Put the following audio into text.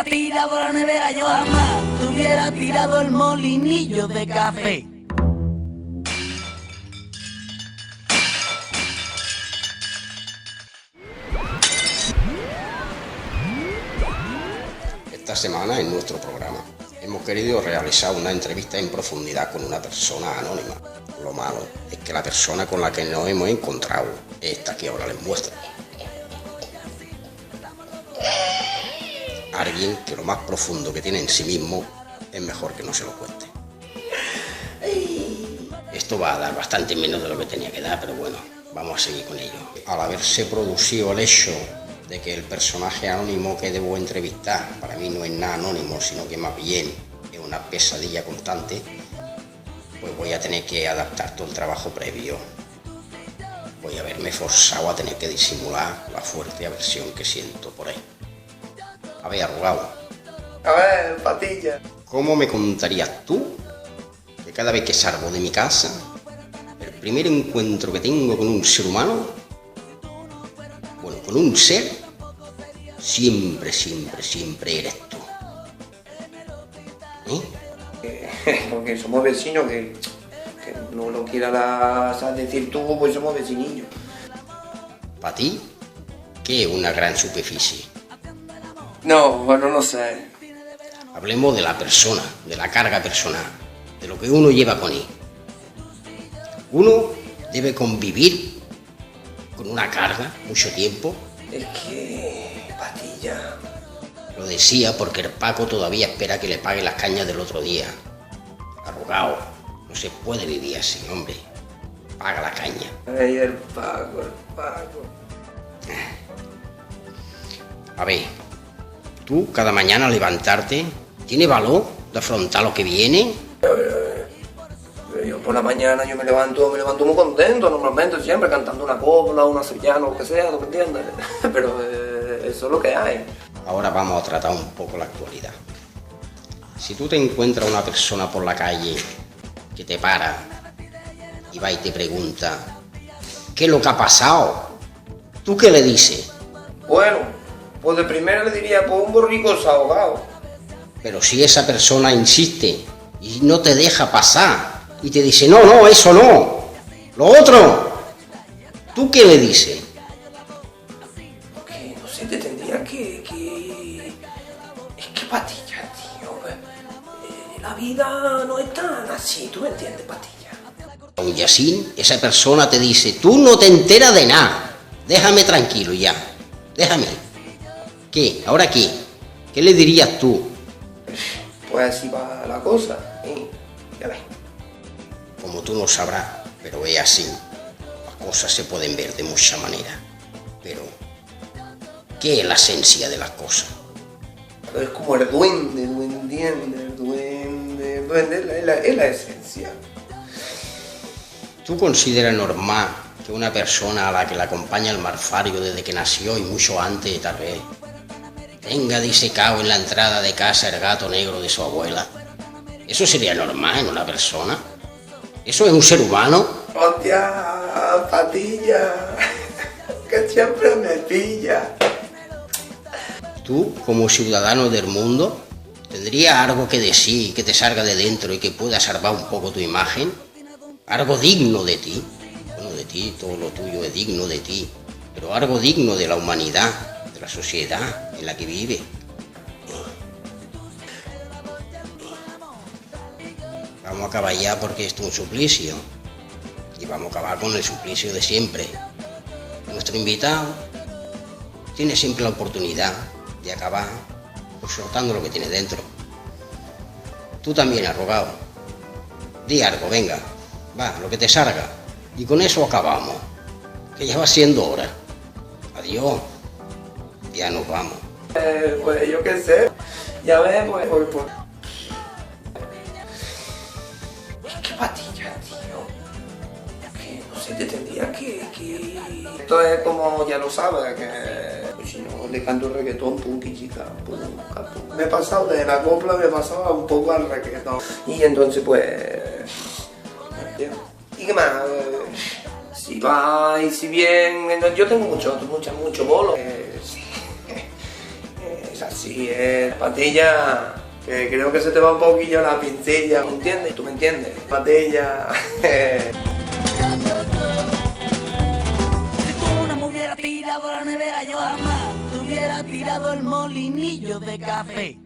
hubiera tirado la nevera, yo jamás te hubiera tirado el molinillo de café. Esta semana en nuestro programa hemos querido realizar una entrevista en profundidad con una persona anónima. Lo malo es que la persona con la que nos hemos encontrado es esta que ahora les muestro. Alguien que lo más profundo que tiene en sí mismo es mejor que no se lo cuente. Esto va a dar bastante menos de lo que tenía que dar, pero bueno, vamos a seguir con ello. Al haberse producido el hecho de que el personaje anónimo que debo entrevistar para mí no es nada anónimo, sino que más bien es una pesadilla constante, pues voy a tener que adaptar todo el trabajo previo. Voy a verme forzado a tener que disimular la fuerte aversión que siento por él. A ver, arrugado. A ver, Patilla. ¿Cómo me contarías tú que cada vez que salgo de mi casa, el primer encuentro que tengo con un ser humano, bueno, con un ser, siempre eres tú? Porque somos vecinos, que no lo quieras decir tú, pues somos vecinillos. ¿Para ti qué es una gran superficie? No, bueno, no sé. Hablemos de la persona, de la carga personal, de lo que uno lleva con él. Uno debe convivir con una carga mucho tiempo. Es que, Patilla... Lo decía porque el Paco todavía espera que le pague las cañas del otro día. Arrugado, no se puede vivir así, hombre. Paga la caña. Ay, el Paco. A ver, tú cada mañana al levantarte, ¿tienes valor de afrontar lo que viene? Yo por la mañana yo me levanto muy contento, normalmente, siempre cantando una copla, una sevillana, lo que sea, ¿no me entiendes? Pero eso es lo que hay. Ahora vamos a tratar un poco la actualidad. Si tú te encuentras una persona por la calle que te para y va y te pregunta ¿qué es lo que ha pasado? ¿Tú qué le dices? Bueno, pues de primero le diría, pues un borrico desahogado. Pero si esa persona insiste y no te deja pasar y te dice no, eso no, lo otro, ¿tú qué le dices? Que no sé, te tendría que... Es que, Patilla, tío, la vida no es tan así, ¿tú me entiendes, Patilla? Y así esa persona te dice tú no te enteras de nada, déjame tranquilo ya, déjame. ¿Qué? ¿Ahora qué? ¿Qué le dirías tú? Pues así va la cosa, ya ves. Como tú no sabrás, pero es así. Las cosas se pueden ver de muchas maneras. Pero, ¿qué es la esencia de las cosas? Es como el duende, es la esencia. ¿Tú consideras normal que una persona a la que le acompaña el marfario desde que nació y mucho antes, tal vez, tenga disecado en la entrada de casa el gato negro de su abuela? ¿Eso sería normal en una persona? ¿Eso es un ser humano? ¡Hostia, Patilla! Que siempre me pilla. Tú, como ciudadano del mundo, ¿tendrías algo que decir que te salga de dentro y que pueda salvar un poco tu imagen? ¿Algo digno de ti? Bueno, de ti, todo lo tuyo es digno de ti, pero algo digno de la humanidad, de la sociedad en la que vive. Vamos a acabar ya porque esto es un suplicio. Y vamos a acabar con el suplicio de siempre. Nuestro invitado tiene siempre la oportunidad de acabar pues, soltando lo que tiene dentro. Tú también, arrugado. Di algo, venga. Va, lo que te salga. Y con eso acabamos. Que ya va siendo hora. Adiós. Ya nos vamos. Pues yo qué sé. Ya ves, pues. Es que, Patilla, tío. Que no sé, te tendría que... Esto es como, ya lo sabes, que pues, si no le canto el reggaetón, punky chica, me he pasado de la copla, me he pasado un poco al reggaetón. Y entonces pues... ¿Y qué más? Si va y si bien... Yo tengo mucho bolo. Es así, patilla, que creo que se te va un poquillo la pincilla, ¿me entiendes? ¿Tú me entiendes? Patilla. Si tú no me hubieras tirado a la nevera, yo jamás te hubiera tirado el molinillo de café.